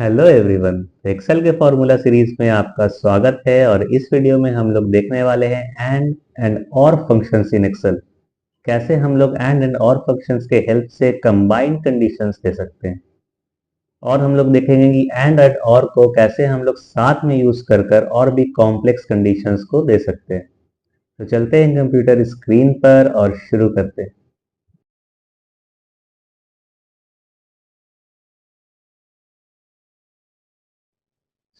Hello everyone. Excel के formula series में आपका स्वागत है और इस वीडियो में हम लोग देखने वाले हैं एंड और फंक्शंस इन एक्सेल। कैसे हम लोग एंड और फंक्शंस के हेल्प से कंबाइंड कंडीशंस दे सकते हैं। और हम लोग देखेंगे कि एंड और को कैसे हम लोग साथ में यूज कर कर और भी कॉम्प्लेक्स कंडीशंस को दे सकते हैं। तो चलते हैं कंप्यूटर स्क्रीन पर और शुरू करते हैं।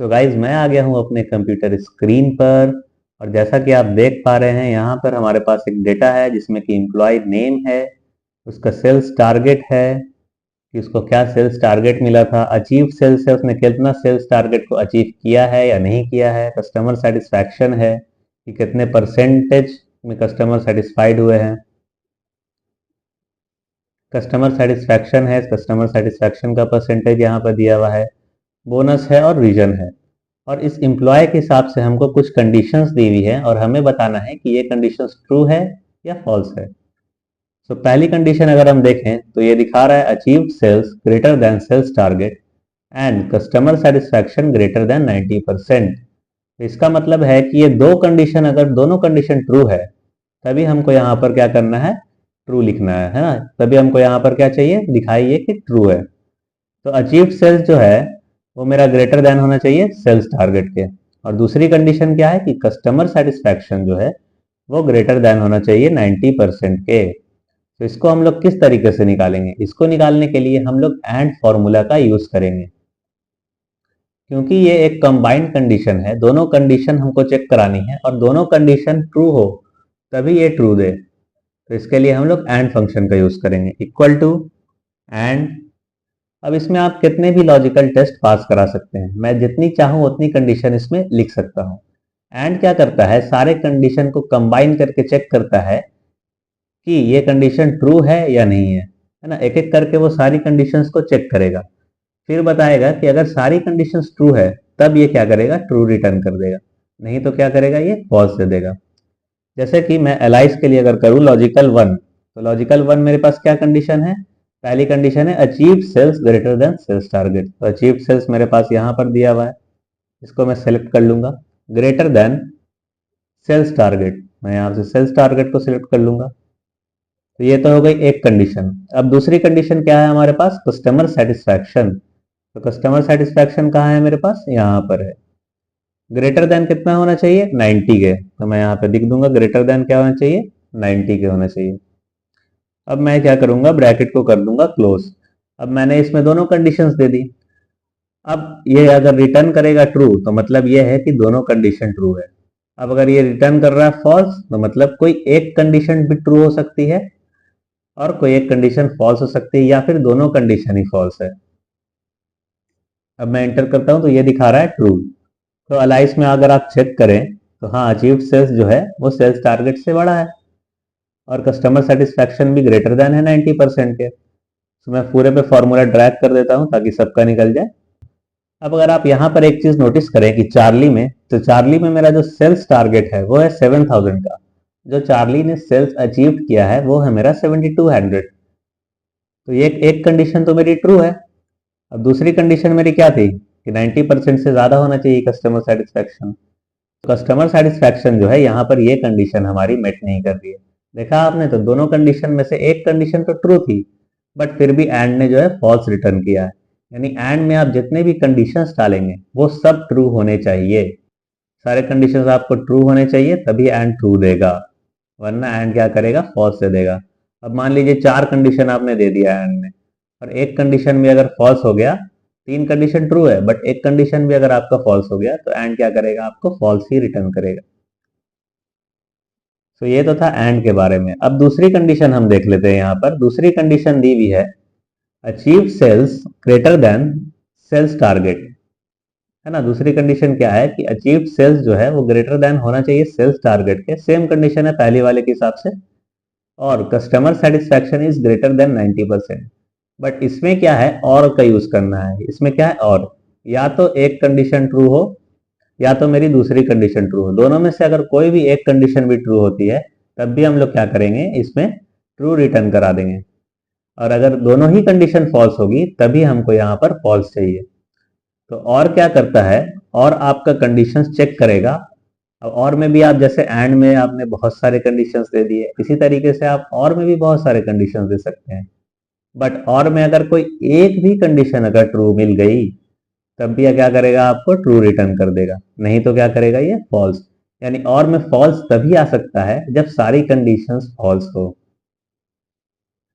सो गाइज, मैं आ गया हूं अपने कंप्यूटर स्क्रीन पर और जैसा कि आप देख पा रहे हैं यहाँ पर हमारे पास एक डेटा है जिसमें कि एम्प्लॉय नेम है, उसका सेल्स टारगेट है कि उसको क्या सेल्स टारगेट मिला था, अचीव सेल्स है उसने कितना सेल्स टारगेट को अचीव किया है या नहीं किया है, कस्टमर सेटिस्फैक्शन है कि कितने परसेंटेज में कस्टमर सेटिस्फाइड हुए हैं, कस्टमर सेटिस्फैक्शन है, कस्टमर सेटिस्फैक्शन का परसेंटेज यहाँ पर दिया हुआ है, बोनस है और रीजन है। और इस एम्प्लॉय के हिसाब से हमको कुछ कंडीशंस दी हुई है और हमें बताना है कि ये कंडीशंस ट्रू है या फॉल्स है। तो पहली कंडीशन अगर हम देखें तो ये दिखा रहा है achieve sales greater than sales target and customer satisfaction greater than 90%। इसका मतलब है कि ये दो कंडीशन, अगर दोनों कंडीशन ट्रू है तभी हमको यहाँ पर क्या करना है, ट्रू लिखना है ना। तभी हमको यहाँ पर क्या चाहिए, दिखाइए कि ट्रू है। तो अचीव सेल्स जो है वो मेरा ग्रेटर देन होना चाहिए सेल्स टारगेट के। और दूसरी कंडीशन क्या है कि कस्टमर सेटिस्फैक्शन जो है वो ग्रेटर देन होना चाहिए 90% के। तो इसको हम लोग किस तरीके से निकालेंगे, इसको निकालने के लिए हम लोग एंड फॉर्मूला का यूज करेंगे। क्योंकि ये एक कंबाइंड कंडीशन है, दोनों कंडीशन हमको चेक करानी है और दोनों कंडीशन ट्रू हो तभी ये ट्रू दे। तो इसके लिए हम लोग एंड फंक्शन का यूज करेंगे, इक्वल टू एंड। अब इसमें आप कितने भी लॉजिकल टेस्ट पास करा सकते हैं, मैं जितनी चाहूं उतनी कंडीशन इसमें लिख सकता हूं। एंड क्या करता है, सारे कंडीशन को कंबाइन करके चेक करता है कि ये कंडीशन ट्रू है या नहीं है ना। एक एक करके वो सारी कंडीशंस को चेक करेगा, फिर बताएगा कि अगर सारी कंडीशंस ट्रू है तब ये क्या करेगा, ट्रू रिटर्न कर देगा, नहीं तो क्या करेगा, ये फॉल्स दे देगा। जैसे कि मैं एलाइज के लिए अगर करूं लॉजिकल वन, तो लॉजिकल वन मेरे पास क्या कंडीशन है, पहली कंडीशन है achieve sales greater than sales target. तो अचीव सेल्स मेरे पास यहां पर दिया हुआ है, इसको मैं सेलेक्ट कर लूंगा। ग्रेटर देन सेल्स टारगेट, मैं यहां से सेल्स टारगेट को सिलेक्ट कर लूंगा। तो ये तो हो गई एक कंडीशन। अब दूसरी कंडीशन क्या है हमारे पास, कस्टमर सेटिस्फैक्शन। तो कस्टमर सेटिस्फैक्शन कहाँ है मेरे पास, यहाँ पर है। ग्रेटर देन कितना होना चाहिए, 90 के। तो मैं यहाँ पे लिख दूंगा ग्रेटर देन क्या होना चाहिए, 90 के होना चाहिए। अब मैं क्या करूंगा, ब्रैकेट को कर दूंगा क्लोज। अब मैंने इसमें दोनों कंडीशंस दे दी। अब ये अगर रिटर्न करेगा ट्रू तो मतलब ये है कि दोनों कंडीशन ट्रू है। अब अगर ये रिटर्न कर रहा है फॉल्स तो मतलब कोई एक कंडीशन भी ट्रू हो सकती है और कोई एक कंडीशन फॉल्स हो सकती है या फिर दोनों कंडीशन ही फॉल्स है। अब मैं एंटर करता हूं तो ये दिखा रहा है ट्रू। तो अलाइस में अगर आप चेक करें तो हाँ, अचीव्ड सेल्स जो है वो सेल्स टारगेट से बड़ा है और कस्टमर सेटिस्फैक्शन भी ग्रेटर देन है 90% के। तो मैं पूरे पे फॉर्मूला ड्रैग कर देता हूं ताकि सबका निकल जाए। अब अगर आप यहाँ पर एक चीज नोटिस करें कि चार्ली में, तो चार्ली में मेरा जो सेल्स टारगेट है वो है 7000 का, जो चार्ली ने सेल्स अचीव किया है वो है मेरा 7200। तो ये एक कंडीशन तो मेरी ट्रू है। अब दूसरी कंडीशन मेरी क्या थी कि 90% से ज्यादा होना चाहिए कस्टमर सेटिस्फैक्शन। कस्टमर सेटिस्फैक्शन जो है यहाँ पर ये कंडीशन हमारी मेट नहीं कर रही है। देखा आपने, तो दोनों कंडीशन में से एक कंडीशन तो ट्रू थी बट फिर भी एंड ने जो है फॉल्स रिटर्न किया है। यानी एंड में आप जितने भी कंडीशंस डालेंगे वो सब ट्रू होने चाहिए। सारे कंडीशंस आपको ट्रू होने चाहिए तभी एंड ट्रू देगा, वरना एंड क्या करेगा, फॉल्स दे देगा। अब मान लीजिए चार कंडीशन आपने दे दिया एंड में और एक कंडीशन भी अगर फॉल्स हो गया, तीन कंडीशन ट्रू है बट एक कंडीशन भी अगर आपका फॉल्स हो गया तो एंड क्या करेगा, आपको फॉल्स ही रिटर्न करेगा। तो ये तो था एंड के बारे में। अब दूसरी कंडीशन हम देख लेते हैं। यहाँ पर दूसरी कंडीशन दी हुई है achieve sales greater than sales target, है ना। दूसरी कंडीशन क्या है कि अचीव सेल्स जो है वो ग्रेटर देन होना चाहिए सेल्स टारगेट के, सेम कंडीशन है पहली वाले के हिसाब से। और customer satisfaction is greater than 90%। But इसमें क्या है, और का यूज करना है। इसमें क्या है, और या तो एक कंडीशन ट्रू हो या तो मेरी दूसरी कंडीशन ट्रू हो, दोनों में से अगर कोई भी एक कंडीशन भी ट्रू होती है तब भी हम लोग क्या करेंगे, इसमें ट्रू रिटर्न करा देंगे। और अगर दोनों ही कंडीशन फॉल्स होगी तभी हमको यहाँ पर फॉल्स चाहिए। तो और क्या करता है, और आपका कंडीशंस चेक करेगा। अब और में भी आप जैसे एंड में आपने बहुत सारे कंडीशंस दे दिए, इसी तरीके से आप और में भी बहुत सारे कंडीशंस दे सकते हैं। बट और में अगर कोई एक भी कंडीशन अगर ट्रू मिल गई, तब भी यह क्या करेगा, आपको ट्रू रिटर्न कर देगा, नहीं तो क्या करेगा, ये फॉल्स। यानी और में फॉल्स तभी आ सकता है जब सारी कंडीशंस फॉल्स हो।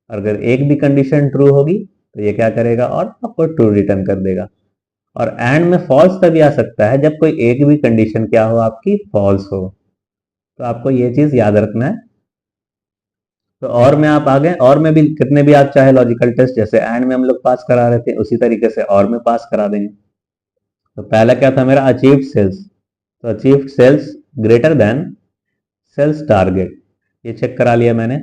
अगर एक भी कंडीशन ट्रू होगी तो ये क्या करेगा, और आपको ट्रू रिटर्न कर देगा। और एंड में फॉल्स तभी आ सकता है जब कोई एक भी कंडीशन क्या हो, आपकी फॉल्स हो। तो आपको ये चीज याद रखना है। तो और में आप आ गए, और में भी कितने भी आप चाहे लॉजिकल टेस्ट जैसे एंड में हम लोग पास करा रहे थे, उसी तरीके से और में पास करा देंगे। तो पहला क्या था मेरा, अचीव्ड सेल्स। तो achieved sales greater than sales target, ये चेक करा लिया मैंने।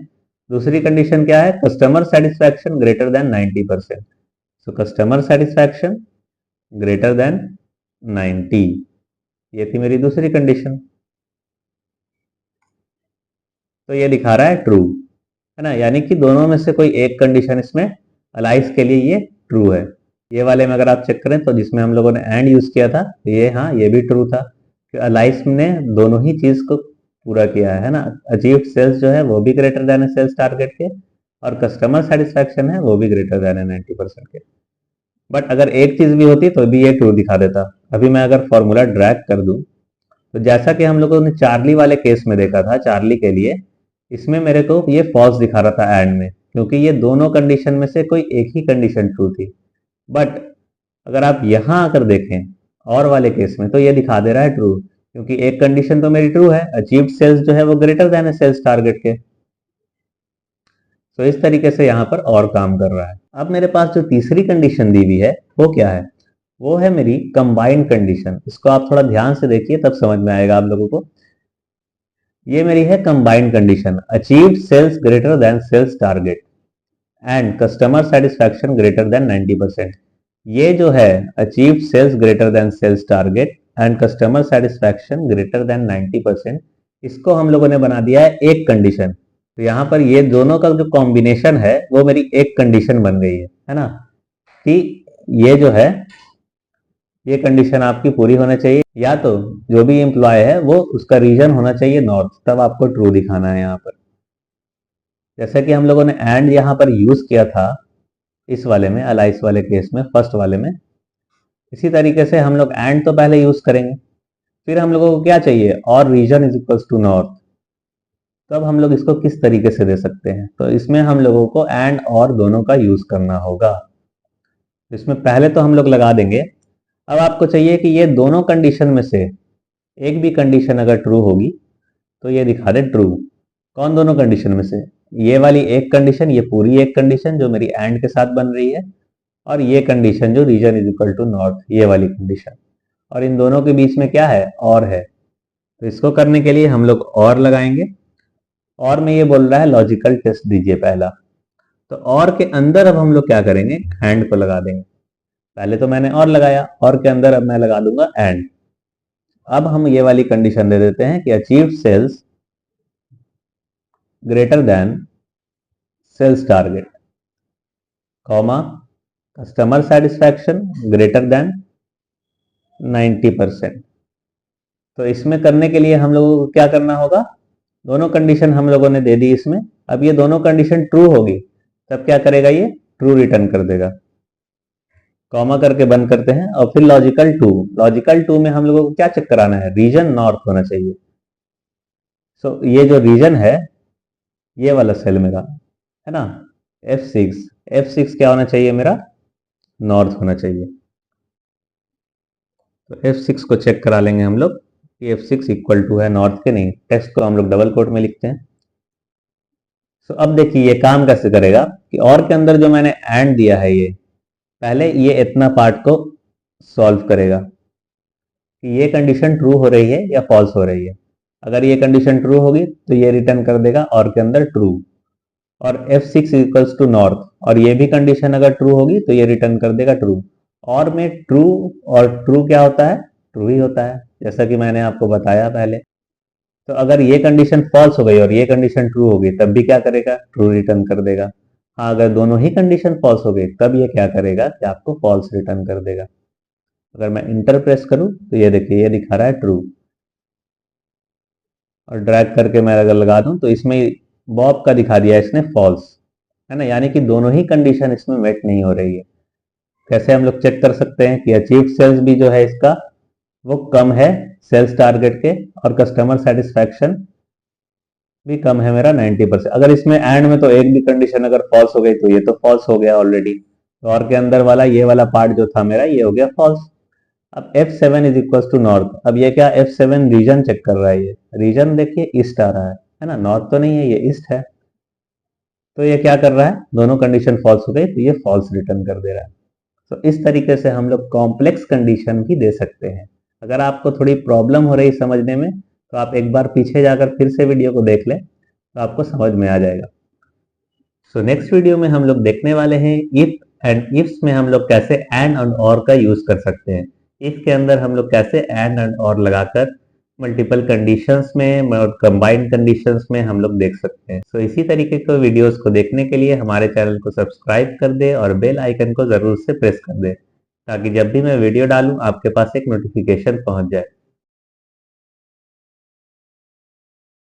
दूसरी कंडीशन क्या है, customer satisfaction greater than 90%। So customer satisfaction greater than 90, ये थी मेरी दूसरी कंडीशन। तो ये दिखा रहा है ट्रू, है ना, यानी कि दोनों में से कोई एक कंडीशन इसमें अलाइस के लिए ये ट्रू है। ये वाले में अगर आप चेक करें तो जिसमें हम लोगों ने एंड यूज किया था, तो ये हाँ ये भी ट्रू था कि अलाइस ने दोनों ही चीज को पूरा किया है ना। अचीव्ड सेल्स जो है वो भी ग्रेटर देन है सेल्स टारगेट के, और कस्टमर सेटिस्फैक्शन है वो भी ग्रेटर देन है 90% के। बट अगर एक चीज भी होती तो भी ये ट्रू दिखा देता। अभी मैं अगर फॉर्मूला ड्रैग कर दूं, तो जैसा कि हम लोगों ने चार्ली वाले केस में देखा था, चार्ली के लिए इसमें मेरे को ये फॉल्स दिखा रहा था एंड में, क्योंकि ये दोनों कंडीशन में से कोई एक ही कंडीशन ट्रू थी। बट अगर आप यहां आकर देखें और वाले केस में, तो ये दिखा दे रहा है ट्रू, क्योंकि एक कंडीशन तो मेरी ट्रू है, अचीव्ड सेल्स जो है वो ग्रेटर देन है सेल्स टारगेट के। तो इस तरीके से यहां पर और काम कर रहा है। अब मेरे पास जो तीसरी कंडीशन दी हुई है वो क्या है, वो है मेरी कंबाइंड कंडीशन। इसको आप थोड़ा ध्यान से देखिए तब समझ में आएगा आप लोगों को। ये मेरी है combined condition, achieved sales greater than sales target and customer satisfaction greater than 90%। ये जो है achieved sales greater than sales target and customer satisfaction greater than 90%, इसको हम लोगों ने बना दिया है एक कंडीशन। तो यहाँ पर ये दोनों का जो कॉम्बिनेशन है वो मेरी एक कंडीशन बन गई है ना, कि ये जो है ये कंडीशन आपकी पूरी होना चाहिए, या तो जो भी एम्प्लॉय है वो उसका रीजन होना चाहिए नॉर्थ, तब आपको ट्रू दिखाना है यहाँ पर। जैसे कि हम लोगों ने एंड यहाँ पर यूज किया था इस वाले में, अलाइस वाले केस में, फर्स्ट वाले में, इसी तरीके से हम लोग एंड तो पहले यूज करेंगे, फिर हम लोगों को क्या चाहिए, और region is equals to north. तो अब हम लोग इसको किस तरीके से दे सकते हैं, तो इसमें हम लोगों को एंड और दोनों का यूज करना होगा। इसमें पहले तो हम लोग लगा देंगे। अब आपको चाहिए कि ये दोनों कंडीशन में से एक भी कंडीशन अगर ट्रू होगी तो ये दिखा दे ट्रू। कौन दोनों कंडीशन में से, ये वाली एक कंडीशन, ये पूरी एक कंडीशन जो मेरी एंड के साथ बन रही है, और ये कंडीशन जो region is equal to north, ये वाली कंडीशन। और इन दोनों के बीच में क्या है, और है। तो इसको करने के लिए हम लोग और लगाएंगे। और में ये बोल रहा है लॉजिकल टेस्ट दीजिए पहला। तो और के अंदर अब हम लोग क्या करेंगे, एंड को लगा देंगे। पहले तो मैंने और लगाया, और के अंदर अब मैं लगा दूंगा एंड। अब हम ये वाली कंडीशन दे देते हैं कि achieved sales greater than sales target, comma customer satisfaction greater than 90%। तो इसमें करने के लिए हम लोगों को क्या करना होगा, दोनों कंडीशन हम लोगों ने दे दी इसमें। अब ये दोनों कंडीशन ट्रू होगी तब क्या करेगा, ये ट्रू रिटर्न कर देगा। कॉमा करके बंद करते हैं, और फिर लॉजिकल टू। लॉजिकल टू में हम लोगों को क्या चेक कराना है, रीजन नॉर्थ होना चाहिए। सो ये जो रीजन है ये वाला सेल मेरा है ना, F6। F6 क्या होना चाहिए मेरा, नॉर्थ होना चाहिए। तो F6 को चेक करा लेंगे हम लोग कि F6 इक्वल टू है नॉर्थ के, नहीं, टेक्स्ट को हम लोग डबल कोट में लिखते हैं। सो अब देखिए ये काम कैसे करेगा, कि और के अंदर जो मैंने एंड दिया है, ये पहले ये इतना पार्ट को सॉल्व करेगा कि ये कंडीशन ट्रू हो रही है या फॉल्स हो रही है। अगर ये कंडीशन ट्रू होगी तो ये रिटर्न कर देगा और के अंदर ट्रू, और F6 इक्वल्स टू नॉर्थ, और ये भी कंडीशन अगर ट्रू होगी तो ये रिटर्न कर देगा ट्रू। और में ट्रू और ट्रू क्या होता है, ट्रू ही होता है, जैसा कि मैंने आपको बताया पहले। तो अगर ये कंडीशन फॉल्स हो गई और ये कंडीशन ट्रू हो गई तब भी क्या करेगा, ट्रू रिटर्न कर देगा। हाँ, अगर दोनों ही कंडीशन फॉल्स हो गई तब ये क्या करेगा कि आपको फॉल्स रिटर्न कर देगा। अगर मैं इंटर प्रेस करूं तो ये देखिए ये दिखा रहा है ट्रू, और ड्रैग करके मैं अगर लगा दूं तो इसमें बॉब का दिखा दिया इसने फॉल्स, है ना, यानी कि दोनों ही कंडीशन इसमें मेट नहीं हो रही है। कैसे हम लोग चेक कर सकते हैं कि अचीव सेल्स भी जो है इसका वो कम है सेल्स टारगेट के, और कस्टमर सेटिस्फैक्शन भी कम है मेरा 90%। अगर इसमें एंड में तो एक भी कंडीशन अगर फॉल्स हो गई तो ये तो फॉल्स हो गया ऑलरेडी, तो और के अंदर वाला ये वाला पार्ट जो था मेरा ये हो गया फॉल्स। अब F7 is equal to north, अब ये क्या F7 रीजन चेक कर रहा है, ये रीजन देखिए ईस्ट आ रहा है ना, नॉर्थ तो नहीं है, ये ईस्ट है। तो ये क्या कर रहा है, दोनों कंडीशन फॉल्स हो गई तो ये फॉल्स रिटर्न कर दे रहा है। तो इस तरीके से हम लोग कॉम्प्लेक्स कंडीशन भी दे सकते हैं। अगर आपको थोड़ी प्रॉब्लम हो रही समझने में तो आप एक बार पीछे जाकर फिर से वीडियो को देख लें तो आपको समझ में आ जाएगा। सो नेक्स्ट वीडियो में हम लोग देखने वाले हैं इफ एंड इफ्स में हम लोग कैसे एंड और का यूज कर सकते हैं। इफ के अंदर हम लोग कैसे एंड और लगाकर मल्टीपल कंडीशंस में और कंबाइंड कंडीशंस में हम लोग देख सकते हैं। सो इसी तरीके के वीडियोस को देखने के लिए हमारे चैनल को सब्सक्राइब कर दे और बेल आइकन को जरूर से प्रेस कर दे, ताकि जब भी मैं वीडियो डालूं आपके पास एक नोटिफिकेशन पहुंच जाए।